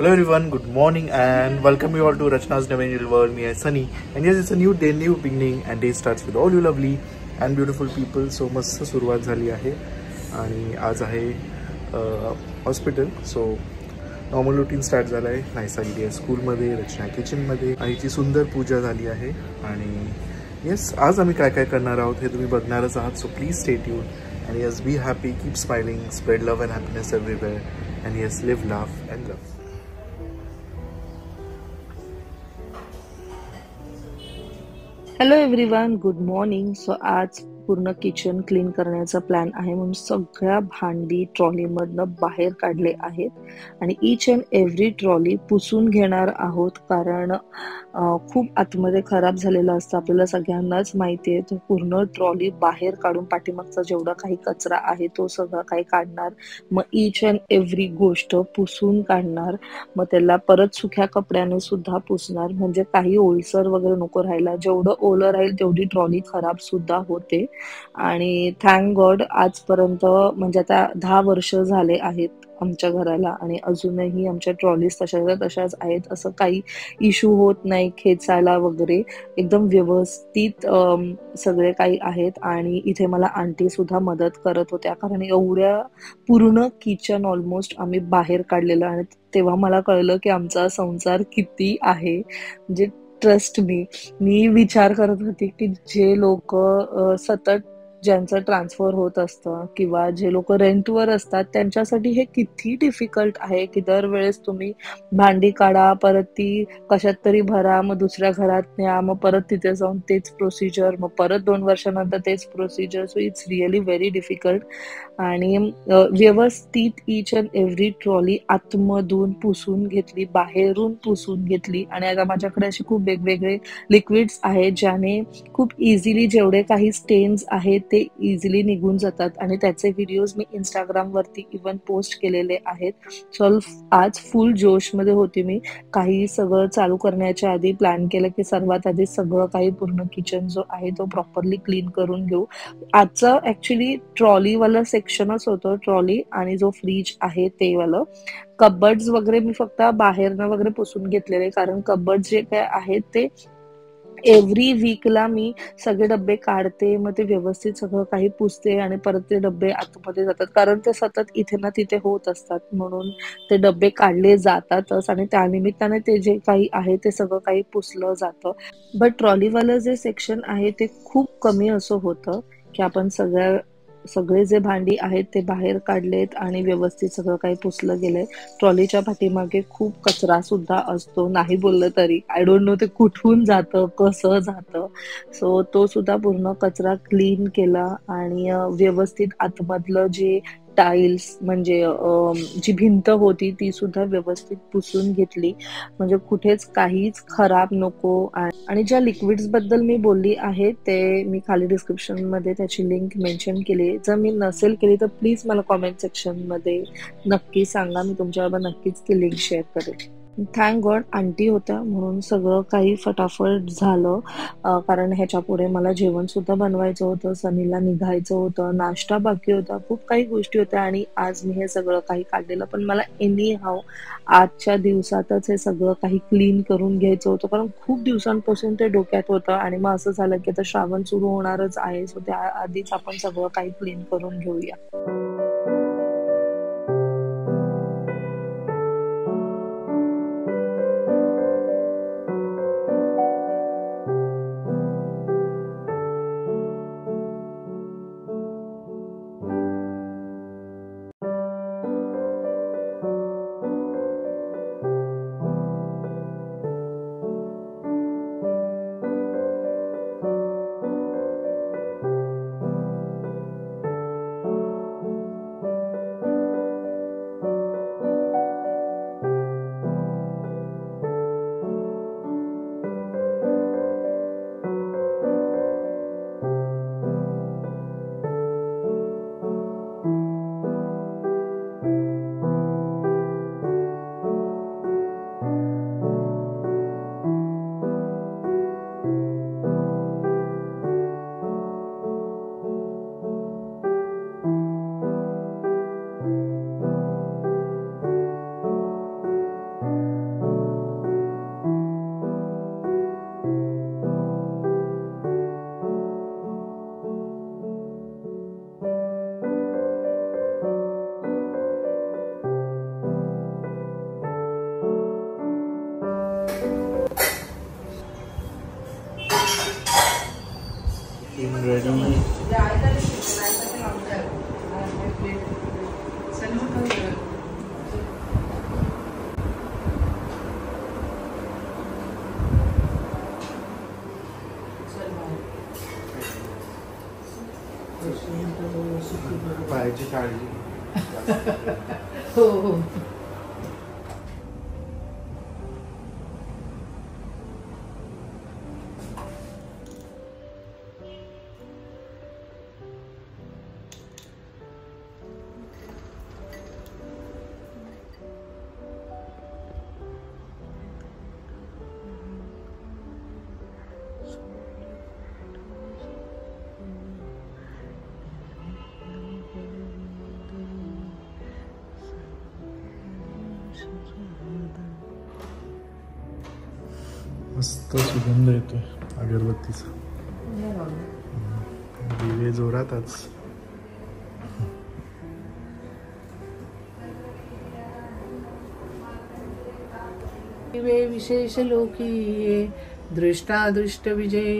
Hello everyone, good morning and welcome you all to Rachna's Never World. Me, Sunny, and yes, it's a new day, new beginning, and day starts with all you lovely and beautiful people. So मस्त सुरुवात झाली आहे आणि आज आहे hospital. So normal routine start झालं आहे. नाही चालली आहे स्कूलमध्ये, रचना किचनमध्ये. आईची सुंदर पूजा झाली आहे आणि येस, आज आम्ही काय काय करणार आहोत हे तुम्ही बघणारच आहात. So please stay tune and yes, be happy, keep smiling, spread love and happiness everywhere, and yes, live, laugh and love. Hello everyone, good morning. So आज पूर्ण किचन क्लीन करण्याचा प्लॅन आहे म्हणून सगळ्या भांडी ट्रॉलीमधनं बाहेर काढले आहेत आणि ईच अँड एव्हरी ट्रॉली पुसून घेणार आहोत, कारण खूप आतमध्ये खराब झालेलं असतं. आपल्याला सगळ्यांनाच माहिती आहे. तो पूर्ण ट्रॉली बाहेर काढून पाठीमागचा जेवढा काही कचरा आहे तो सगळा काही काढणार. मग ईच अँड एव्हरी गोष्ट पुसून काढणार. मग त्याला परत सुक्या कपड्याने सुद्धा पुसणार, म्हणजे काही ओलसर वगैरे नको राहायला. जेवढं ओलं राहील तेवढी ट्रॉली खराब सुद्धा होते. आणि थँक गॉड आजपर्यंत म्हणजे आता 10 वर्ष झाले आहेत आमच्या घराला आणि अजूनही आमच्या ट्रॉलीज तशाच आहेत. असं काही इश्यू होत नाही खेचायला वगैरे. एकदम व्यवस्थित सगळे काही आहेत. आणि इथे मला आंटी सुद्धा मदत करत होत्या, कारण एवढ्या पूर्ण किचन ऑलमोस्ट आम्ही बाहेर काढलेलं. आणि तेव्हा मला कळलं की आमचा संसार किती आहे. म्हणजे ट्रस्ट मी विचार करत होते की जे लोक सतत ज्यांचं ट्रान्सफर होत असतं किंवा जे लोक रेंटवर असतात त्यांच्यासाठी हे किती डिफिकल्ट आहे की दरवेळेस तुम्ही भांडी काढा, परत ती कशात तरी भरा, मग दुसऱ्या घरात न्या, मग परत तिथे जाऊन तेच प्रोसिजर, मग परत 2 वर्षानंतर तेच procedure. So it's really very difficult. आणि व्यवस्थित ईच अँड एव्हरी ट्रॉली आतमधून पुसून घेतली, बाहेरून पुसून घेतली. आणि आता माझ्याकडे असे खूप वेगवेगळे लिक्विड्स आहेत ज्याने खूप इझिली जेवढे काही स्टेन्स आहेत ते इझिली निघून जातात. आणि त्याचे व्हिडिओज मी इंस्टाग्रामवरती इवन पोस्ट केलेले आहेत. सो आज फुल जोशमध्ये होती मी. काही सगळं चालू करण्याच्या आधी प्लॅन केलं की सर्वात आधी सगळं काही पूर्ण किचन जो आहे तो प्रॉपरली क्लीन करून घेऊ. आजचं ऍक्च्युली ट्रॉलीवालं सेक्शनच होतं, ट्रॉली आणि जो फ्रीज आहे ते वालं. कबर्ड्स वगैरे मी फक्त बाहेरनं वगैरे पुसून घेतलेले, कारण कबर्ड जे काय आहेत ते एव्हरी वीकला मी सगळे डब्बे काढते, मग ते व्यवस्थित सगळं काही पुसते आणि परत ते डब्बे आतमध्ये जातात, कारण ते सतत इथे ना तिथे होत असतात. म्हणून ते डब्बे काढले जातातच आणि त्यानिमित्ताने ते जे काही आहे ते सगळं काही पुसलं जातं. बट ट्रॉलीवालं जे सेक्शन आहे ते खूप कमी असं होतं की आपण सगळे जे भांडी आहेत ते बाहेर काढलेत आणि व्यवस्थित सगळं काही पुसलं गेलंय. ट्रॉलीच्या पाठीमागे खूप कचरा सुद्धा असतो, नाही बोललं तरी. आय डोंट नो ते कुठून जातं, कसं जातं. सो तो सुद्धा पूर्ण कचरा क्लीन केला आणि व्यवस्थित आतमधलं जे टाईल्स म्हणजे जी भिंत होती ती सुद्धा व्यवस्थित पुसून घेतली, म्हणजे कुठेच काहीच खराब नको. आणि ज्या लिक्विड्स बद्दल मी बोलली आहे ते मी खाली डिस्क्रिप्शन मध्ये त्याची लिंक मेन्शन केली. जर मी नसेल केली तर प्लीज मला कॉमेंट सेक्शन मध्ये नक्की सांगा, मी तुमच्याबरोबर नक्कीच ती लिंक शेअर करेन. थँक गॉड आंटी होत्या म्हणून सगळं काही फटाफट झालं, कारण ह्याच्या पुढे मला जेवण सुद्धा बनवायचं होतं, सनीला निघायचं होतं, नाश्ता बाकी होता, खूप काही गोष्टी होत्या. आणि आज मी हे सगळं काही काढलेलं, पण मला एनी हाव आजच्या दिवसातच हे सगळं काही क्लीन करून घ्यायचं होतं, कारण खूप दिवसांपासून ते डोक्यात होतं. आणि मग असं झालं की आता श्रावण सुरू होणारच आहे, सो त्या आधीच आपण सगळं काही क्लीन करून घेऊया. getting ready. पायाची काळजी. हो हो. मस्त सुगंध येतोय अगरबत्तीचा. दिवे जोरातच. दिवे विशेष लोकी दृष्टादृष्ट विजय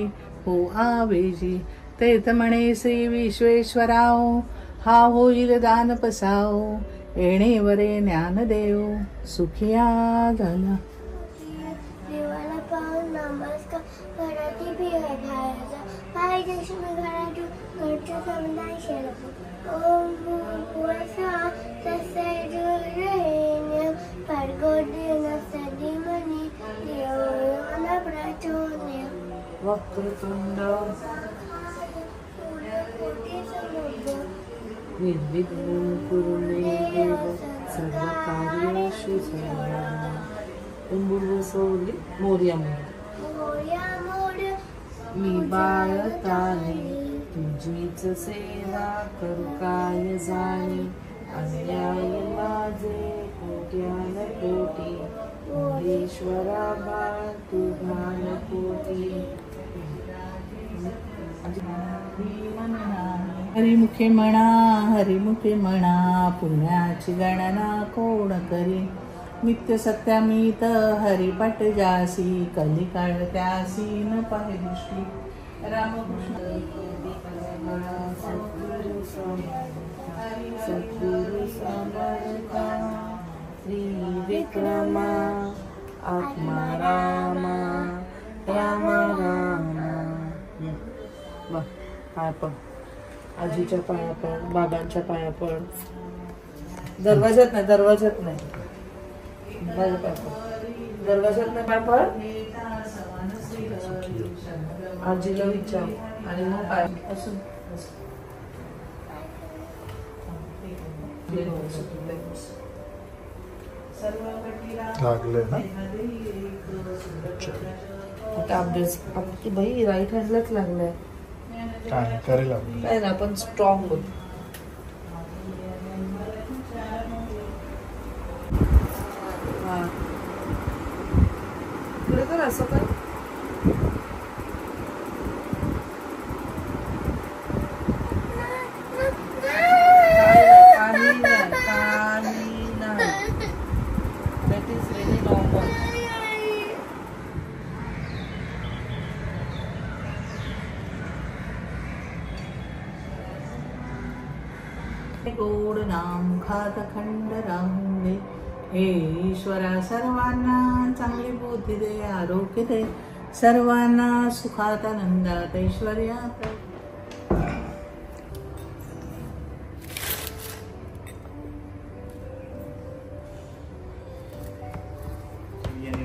हो आवेजी. तेत म्हणे श्री विश्वेश्वराव हा होईल दान पसाव. येणे वरे ज्ञानदेव सुखिया झाला. देवाला पाहून नमस्कार घराची बिहार घालायचा. पाय लक्ष्मी घरातून घरच्या समुदाय शेळपू. ओम भूर्भुवस्सुः तस्य वितुर्वरेण्यं भर्गो देवस्य धीमहि धियो यो न प्रचोदयात्. वक्रतुंड सूर्यकोटिसमप्रभ निर्विघ्नं कुरु मे देव सर्वकार्येषु सर्वदा. उंबुरवसोली मोरया मोरया मोरया मी बाळताने तुझीच सेवा करू काय जाणे. अन्याय माझे कोट्यान कोटी मोरेश्वरा बाळ तू भान कोटी. हरिमुखे म्हणा हरिमुखे म्हणा पुण्याची गणना कोण करी. नित्य सत्यामित हरिपट जासी कलिकाळ त्यासी न पाहे दृष्टी. रामकृष्ण सद्गुरु समर्था श्री विक्रमा आत्मा रामा राम रामा. पाया पड, आजीच्या पाया पड, बाबांच्या पाया पड. दरवाज्यात नाही, दरवाज्यात नाही, दरवाज्यात नाही पाय पड. आजीला विचार आणि मग पाय असून लागले ना. आता अभ्यास की भाई राईट हँडलाच लागलाय. काय करेल काय ना आपण स्ट्रॉंग होतो. पुढे तर असं काय that is very normal. गोड नाम खात खंड राहुंदे. हे ईश्वरा सर्वांना चांगली बुद्धी दे, आरोग्य दे, सर्वांना सुखात आनंदात ऐश्वर्यात.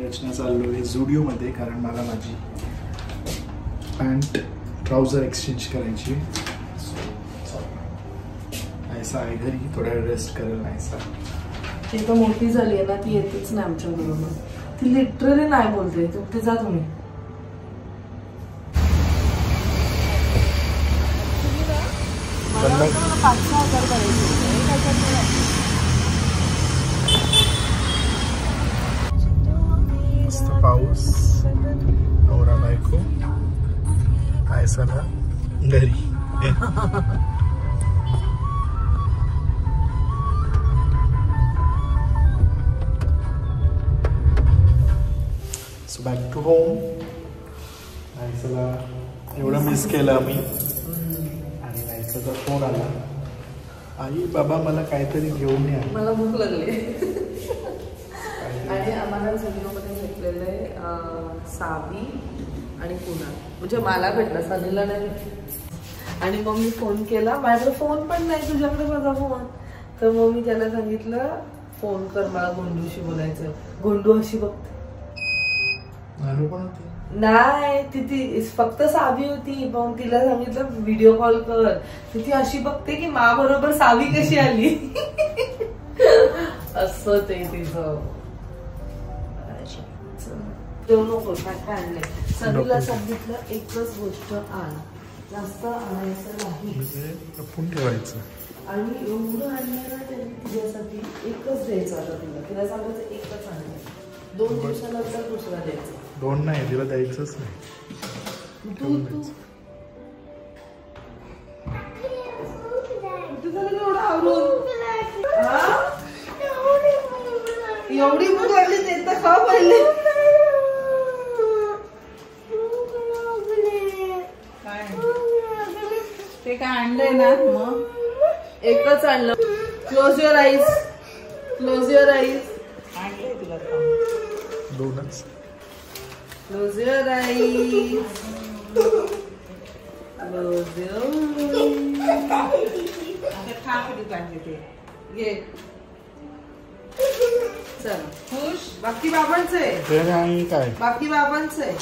रचना चाललो आहे झुडिओ मध्ये, कारण मला माझी पॅन्ट ट्राउझर एक्सचेंज करायची. ऐसा आहे घरी, थोडा रेस्ट करेल. ऐसा ती तर मोठी झाली आहे ना, ती येतेच नाही आमच्या बरोबर. ती लिटरली नाही बोलते. ते जा तुम्ही. मला 5,000 करायचे. मस्त पाऊस, नवरा बायको आयसाला घरी. So back to home. आयसाला एवढं मिस केलं आम्ही. आणि नाहीचा फोन आला, आई बाबा मला काहीतरी घेऊन या, मला भूक लागली. आणि आम्हाला व्हिडिओमध्ये भेटलेलं आहे सावी आणि कुणाल, म्हणजे मला भेटलं, सनीला नाही. आणि मग मी फोन केला, माझ्याकडे फोन पण नाही, तुझ्याकडे माझा फोन. तर मग मी त्याला सांगितलं फोन कर, मला गोंडूशी बोलायचं. गोंडू अशी बघते नाही, ती फक्त सावी होती. मग तिला सांगितलं व्हिडिओ कॉल कर, ती अशी बघते की मा बरोबर सावी कशी आली. असं ते तिचं. देऊ नको, काय आणलंय. सनीला सांगितलं एकच गोष्ट आण, जास्त आणायचं नाही, जपून ठेवायचं. आणि एवढं आणलं ना त्यांनी तिच्यासाठी, एकच द्यायचं आता तिला. तिला सांगायचं एकच आणलं, 2 दिवसानंतर दुसरा द्यायचा. 2 नाही, तिला द्यायचंच नाही. तू एवढं आवरून एवढी भूक लागली ते तर खा पहिले. ते काय आणलंय ना, मग एकच आणलं. Close your eyes, close your eyes. आणलंय तुला 2च. Close your eyes, close your. आता खा कधी पाहिजे ते घे. चल खुश. बाकी बाबांचं आहे, काय बाकी बाबांचं आहे.